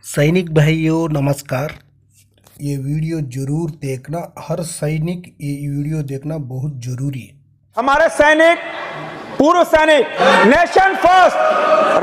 सैनिक भाइयों नमस्कार। ये वीडियो जरूर देखना, हर सैनिक ये वीडियो देखना बहुत जरूरी है। हमारे सैनिक, पूर्व सैनिक नेशन फर्स्ट,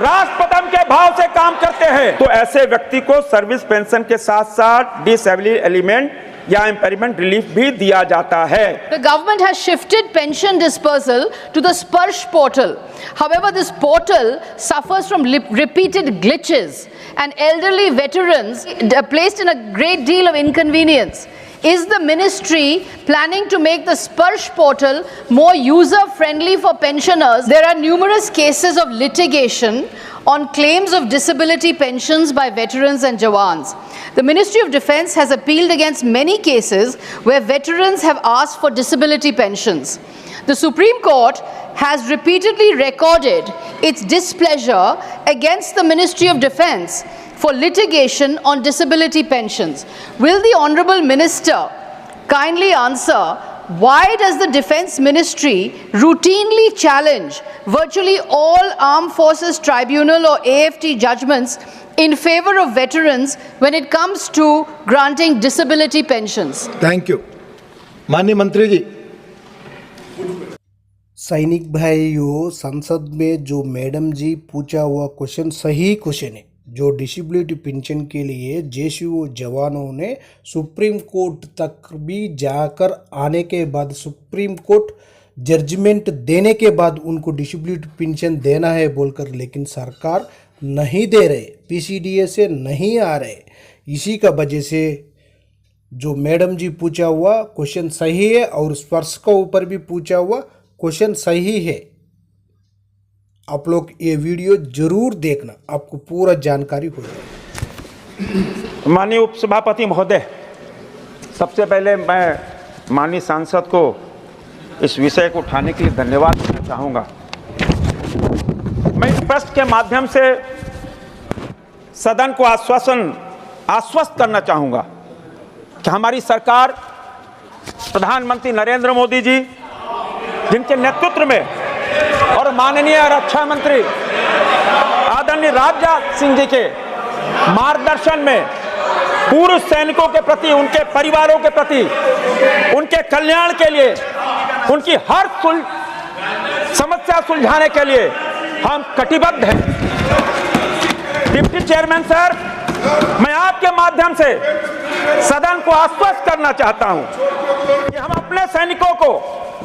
राष्ट्र प्रथम के भाव से काम करते हैं, तो ऐसे व्यक्ति को सर्विस पेंशन के साथ साथ डिसेबिलिटी एलिमेंट या इम्पेयरमेंट रिलीफ भी दिया जाता है। The government has shifted pension dispersal to the Sparsh portal. However, this portal suffers from repeated glitches and elderly veterans are placed in a great deal of inconvenience. Is the ministry planning to make the Sparsh portal more user-friendly for pensioners? There are numerous cases of litigation on claims of disability pensions by veterans and jawans. The Ministry of Defence has appealed against many cases where veterans have asked for disability pensions. The Supreme Court has repeatedly recorded its displeasure against the Ministry of Defence for litigation on disability pensions. Will the Honourable Minister kindly answer, why does the Defence Ministry routinely challenge virtually all Armed Forces Tribunal or AFT judgments in favour of veterans when it comes to granting disability pensions? Thank you. माननीय मंत्री जी। सैनिक भाइयों, संसद में जो madam जी पूछा हुआ question सही क्वेश्चन है। जो डिसेबिलिटी पेंशन के लिए जेसीओ जवानों ने सुप्रीम कोर्ट तक भी जाकर आने के बाद, सुप्रीम कोर्ट जजमेंट देने के बाद उनको डिसेबिलिटी पेंशन देना है बोलकर, लेकिन सरकार नहीं दे रहे, पीसीडीए से नहीं आ रहे। इसी का वजह से जो मैडम जी पूछा हुआ क्वेश्चन सही है और स्पर्श के ऊपर भी पूछा हुआ क्वेश्चन सही है। आप लोग ये वीडियो जरूर देखना, आपको पूरा जानकारी हो जाएगी। माननीय उपसभापति महोदय, सबसे पहले मैं माननीय सांसद को इस विषय को उठाने के लिए धन्यवाद देना चाहूँगा। मैं इस प्रश्न के माध्यम से सदन को आश्वस्त करना चाहूँगा कि हमारी सरकार, प्रधानमंत्री नरेंद्र मोदी जी जिनके नेतृत्व में और माननीय रक्षा मंत्री आदरणीय राजनाथ सिंह जी के मार्गदर्शन में पूर्व सैनिकों के प्रति, उनके परिवारों के प्रति, उनके कल्याण के लिए, उनकी हर समस्या सुलझाने के लिए हम कटिबद्ध हैं। डिप्टी चेयरमैन सर, मैं आपके माध्यम से सदन को आश्वस्त करना चाहता हूं कि हम अपने सैनिकों को,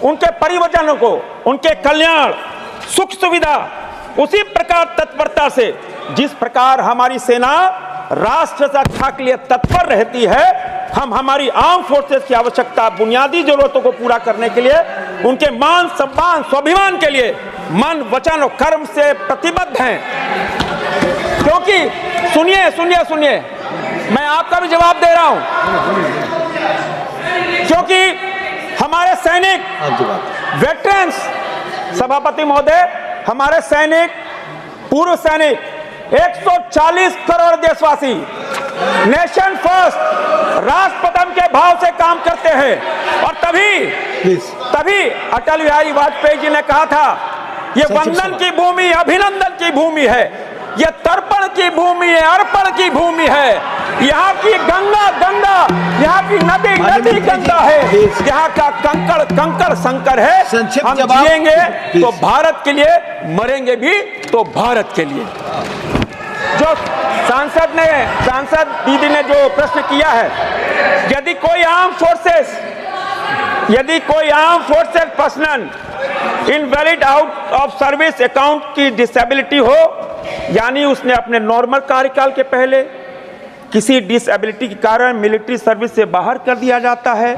उनके परिवारजनों को, उनके कल्याण, सुख सुविधा उसी प्रकार तत्परता से, जिस प्रकार हमारी सेना राष्ट्र रक्षा के लिए तत्पर रहती है, हम हमारी आर्म फोर्सेस की आवश्यकता, बुनियादी जरूरतों को पूरा करने के लिए, उनके मान सम्मान स्वाभिमान के लिए मन, वचन और कर्म से प्रतिबद्ध हैं। क्योंकि सुनिए, मैं आपका भी जवाब दे रहा हूं, क्योंकि हमारे सैनिक, वेटरन्स, सभापति महोदय, हमारे सैनिक, पूर्व सैनिक, 140 करोड़ देशवासी नेशन फर्स्ट, राष्ट्र प्रथम के भाव से काम करते हैं। और तभी अटल बिहारी वाजपेयी जी ने कहा था, ये वंदन की भूमि, अभिनंदन की भूमि है, ये तर्पण की भूमि है, अर्पण की भूमि है। यहाँ की गंगा, यहाँ की नदी गंगा है, यहाँ का कंकड़ संकर है। हम जिएंगे तो भारत के लिए, मरेंगे भी तो भारत के लिए। जो सांसद दीदी ने जो प्रश्न किया है, यदि कोई arm forces personal invalid out of service account की डिसेबिलिटी हो, यानी उसने अपने नॉर्मल कार्यकाल के पहले किसी डिसेबिलिटी के कारण मिलिट्री सर्विस से बाहर कर दिया जाता है,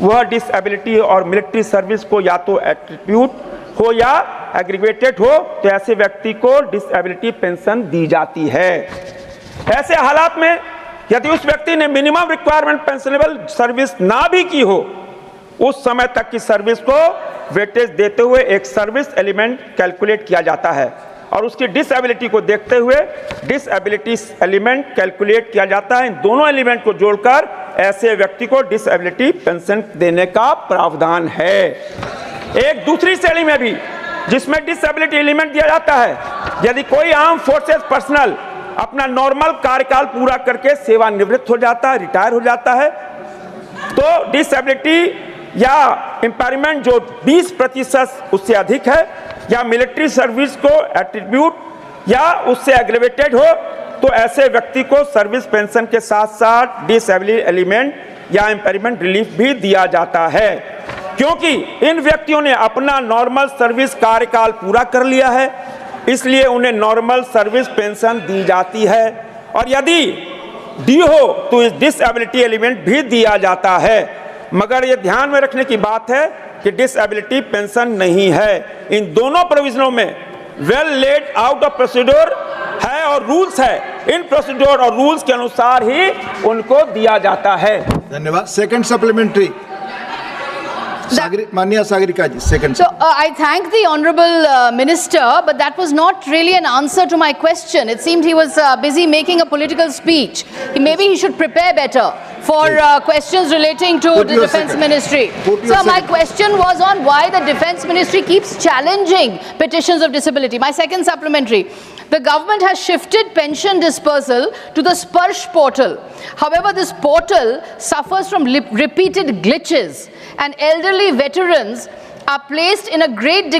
वह डिसेबिलिटी और मिलिट्री सर्विस को या तो एट्रीब्यूट हो या एग्रीगेटेड हो, तो ऐसे व्यक्ति को डिसेबिलिटी पेंशन दी जाती है। ऐसे हालात में यदि उस व्यक्ति ने मिनिमम रिक्वायरमेंट पेंशनेबल सर्विस ना भी की हो, उस समय तक की सर्विस को वेटेज देते हुए एक सर्विस एलिमेंट कैलकुलेट किया जाता है और उसकी डिसेबिलिटी को देखते हुए डिसेबिलिटी एलिमेंट कैलकुलेट किया जाता है। इन दोनों एलिमेंट को जोड़कर ऐसे व्यक्ति को डिसेबिलिटी पेंशन देने का प्रावधान है। एक दूसरी श्रेणी में भी जिसमें डिसेबिलिटी एलिमेंट दिया जाता है, यदि कोई आर्म फोर्सेस पर्सनल अपना नॉर्मल कार्यकाल पूरा करके सेवानिवृत्त हो जाता है, रिटायर हो जाता है, तो डिसेबिलिटी या इम्पेयरमेंट जो 20% उससे अधिक है, या मिलिट्री सर्विस को एट्रीब्यूट या उससे एग्रेवेटेड हो, तो ऐसे व्यक्ति को सर्विस पेंशन के साथ साथ डिसेबिलिटी एलिमेंट या इम्पेयरमेंट रिलीफ भी दिया जाता है, क्योंकि इन व्यक्तियों ने अपना नॉर्मल सर्विस कार्यकाल पूरा कर लिया है, इसलिए उन्हें नॉर्मल सर्विस पेंशन दी जाती है। और यदि डी हो तो इस डिसेबिलिटी एलिमेंट भी दिया जाता है, मगर यह ध्यान में रखने की बात है कि डिसेबिलिटी पेंशन नहीं है। इन दोनों प्रोविजनों में well laid out of procedure है और रूल्स है, इन प्रोसीड्योर और रूल्स के अनुसार ही उनको दिया जाता है। धन्यवाद। सेकंड सप्लीमेंट्री माननीय सागरिका जी, second. So I thank the honorable minister, but that was not really an answer to my question. It seemed he was busy making a political speech. Maybe he should prepare better for questions relating to the defense ministry. So my question was on why the defense ministry keeps challenging petitions of disability. My second supplementary. The government has shifted pension dispersal to the Sparsh portal. However, this portal suffers from repeated glitches, and elderly veterans are placed in a great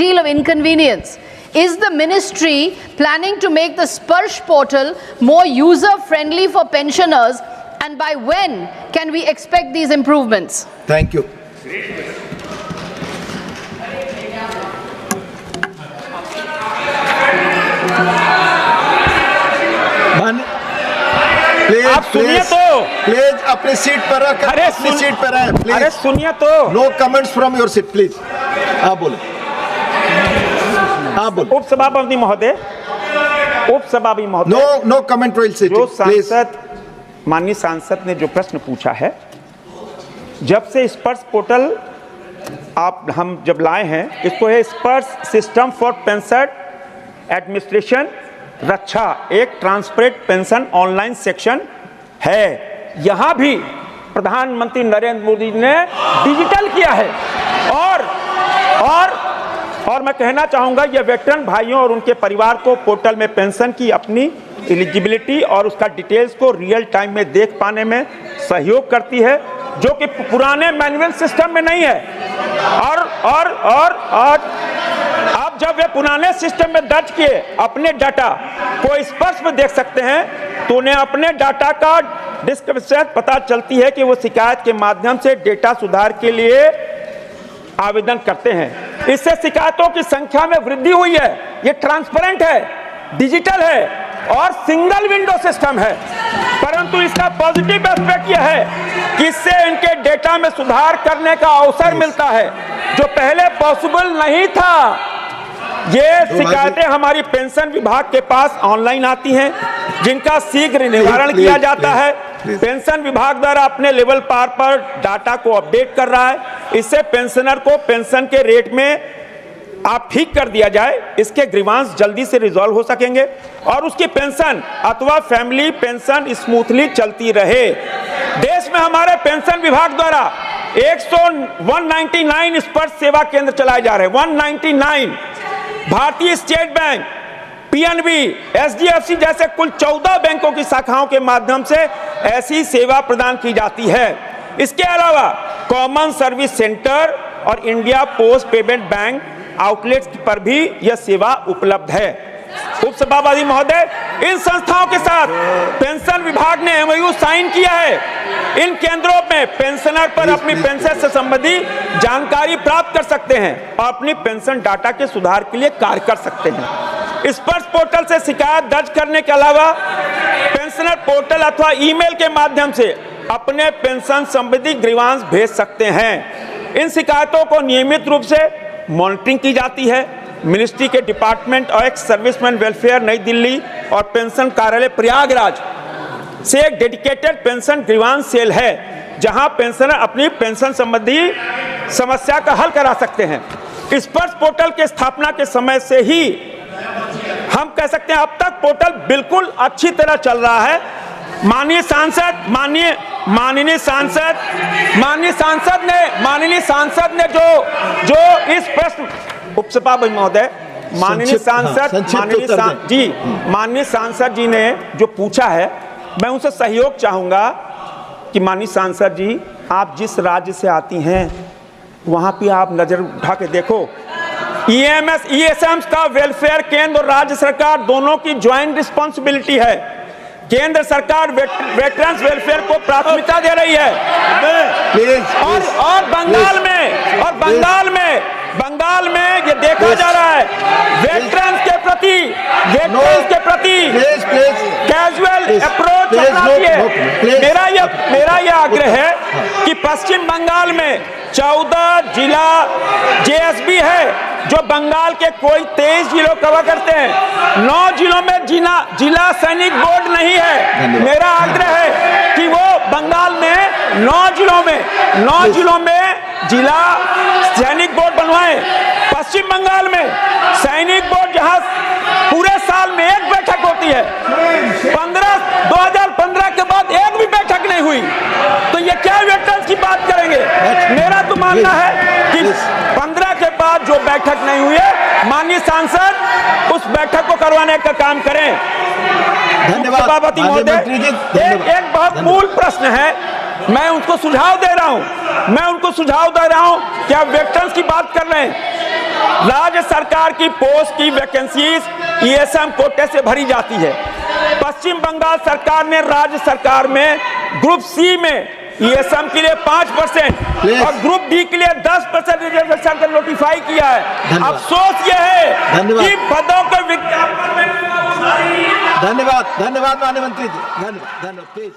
deal of inconvenience. Is the ministry planning to make the Sparsh portal more user-friendly for pensioners, and by when can we expect these improvements? Thank you. आप सुनिए तो, please अपनी seat पर रखें। अपनी seat पर रहें please. अरे सुनिए तो। No comments from your seat please. आप बोले, आप बोले। उपसभापति महोदय, नो कमेंट विल सिट। जो सांसद, माननीय सांसद ने जो प्रश्न पूछा है, जब से स्पर्श पोर्टल हम जब लाए हैं, इसको है स्पर्श सिस्टम फॉर पेंशन एडमिनिस्ट्रेशन रक्षा, एक ट्रांसपेरेंट पेंशन ऑनलाइन सेक्शन है। यहां भी प्रधानमंत्री नरेंद्र मोदी ने डिजिटल किया है, और मैं कहना चाहूंगा, यह वेटरन भाइयों और उनके परिवार को पोर्टल में पेंशन की अपनी एलिजिबिलिटी और उसका डिटेल्स को रियल टाइम में देख पाने में सहयोग करती है, जो कि पुराने मैनुअल सिस्टम में नहीं है। और आप जब वे पुराने सिस्टम में दर्ज किए अपने डाटा को स्पर्श में देख सकते हैं, तो उन्हें अपने डाटा का डिस्क्रिप्शन पता चलती है कि वो शिकायत के माध्यम से डेटा सुधार के लिए आवेदन करते हैं। इससे शिकायतों की संख्या में वृद्धि हुई है। ये ट्रांसपेरेंट है, डिजिटल है और सिंगल विंडो सिस्टम है, परंतु इसका पॉजिटिव एस्पेक्ट यह है कि इससे इनके डेटा में सुधार करने का अवसर मिलता है, जो पहले पॉसिबल नहीं था। ये शिकायतें हमारी पेंशन विभाग के पास ऑनलाइन आती हैं, जिनका शीघ्र निवारण किया जाता है। पेंशन विभाग द्वारा अपने लेवल पार पर डाटा को अपडेट कर रहा है। इससे पेंशनर को पेंशन के रेट में आप ठीक कर दिया जाए, इसके ग्रीवांस जल्दी से रिजॉल्व हो सकेंगे और उसकी पेंशन अथवा फैमिली पेंशन स्मूथली चलती रहे। देश में हमारे पेंशन विभाग द्वारा 199 स्पर्श सेवा केंद्र चलाए जा रहे हैं। 199 भारतीय स्टेट बैंक, पीएनबी, एचडीएफसी जैसे कुल 14 बैंकों की शाखाओं के माध्यम से ऐसी सेवा प्रदान की जाती है। इसके अलावा कॉमन सर्विस सेंटर और India post payment bank outlets पर भी यह सेवा उपलब्ध है। उपसभापति महोदय, इन संस्थाओं के साथ पेंशन विभाग ने एमओयू साइन किया है। इन केंद्रों में पेंशनर पर अपनी पेंशन से संबंधी जानकारी प्राप्त कर सकते हैं और अपनी पेंशन डाटा के सुधार के लिए कार्य कर सकते हैं। स्पर्श पोर्टल से शिकायत दर्ज करने के अलावा पेंशनर पोर्टल अथवा ईमेल के माध्यम से अपने पेंशन संबंधी ग्रीवांस भेज सकते हैं। इन शिकायतों को नियमित रूप से मॉनिटरिंग की जाती है। मिनिस्ट्री के department of ex serviceman welfare नई दिल्ली और पेंशन कार्यालय प्रयागराज से एक डेडिकेटेड पेंशन ग्रीवांस सेल है, जहां पेंशनर अपनी पेंशन संबंधी समस्या का हल करा सकते हैं। स्पर्श पोर्टल के स्थापना के समय से ही हम कह सकते हैं अब तक पोर्टल बिल्कुल अच्छी तरह चल रहा है। माननीय सांसद ने जो इस प्रश्न, उपसभापति महोदय, माननीय सांसद माननीय सांसद जी ने जो पूछा है, मैं उनसे सहयोग चाहूंगा कि माननीय सांसद जी, आप जिस राज्य से आती हैं वहां पे आप नजर उठा के देखो, ESM का वेलफेयर केंद्र और राज्य सरकार दोनों की ज्वाइंट रिस्पॉन्सिबिलिटी है। केंद्र सरकार वेटरन्स वेलफेयर को प्राथमिकता दे रही है और बंगाल में ये देखा जा रहा है वेटरन्स के प्रति कैजुअल अप्रोच होना चाहिए। मेरा ये आग्रह है कि पश्चिम बंगाल में 14 जिला JSB है जो बंगाल के कोई 23 जिलों कवर करते हैं। 9 जिलों में जिला सैनिक बोर्ड नहीं है। मेरा आग्रह है कि वो बंगाल में 9 जिलों में जिला सैनिक बोर्ड बनवाएं। पश्चिम बंगाल में सैनिक बोर्ड जहां पूरे साल में एक बैठक होती है, 2015 के बाद एक भी बैठक नहीं हुई, तो ये क्या वेटरन्स की बात करेंगे? मेरा तो मानना है कि 15 के बाद जो बैठक नहीं हुई है, माननीय सांसद उस बैठक को करवाने का काम करें। सभापति महोदय, एक बहुत मूल प्रश्न है, मैं उनको सुझाव दे रहा हूं कि आप वेटरन्स की बात कर रहे हैं। राज्य सरकार की पोस्ट की वैकेंसीज ESM कोटे से भरी जाती है। पश्चिम बंगाल सरकार ने राज्य सरकार में ग्रुप C में ESM के लिए 5% और ग्रुप D के लिए 10% रिजर्वेशन का नोटिफाई किया है। अफसोस यह है कि पदों के विज्ञापन में धन्यवाद माननीय मंत्री जी, धन्यवाद प्लीज।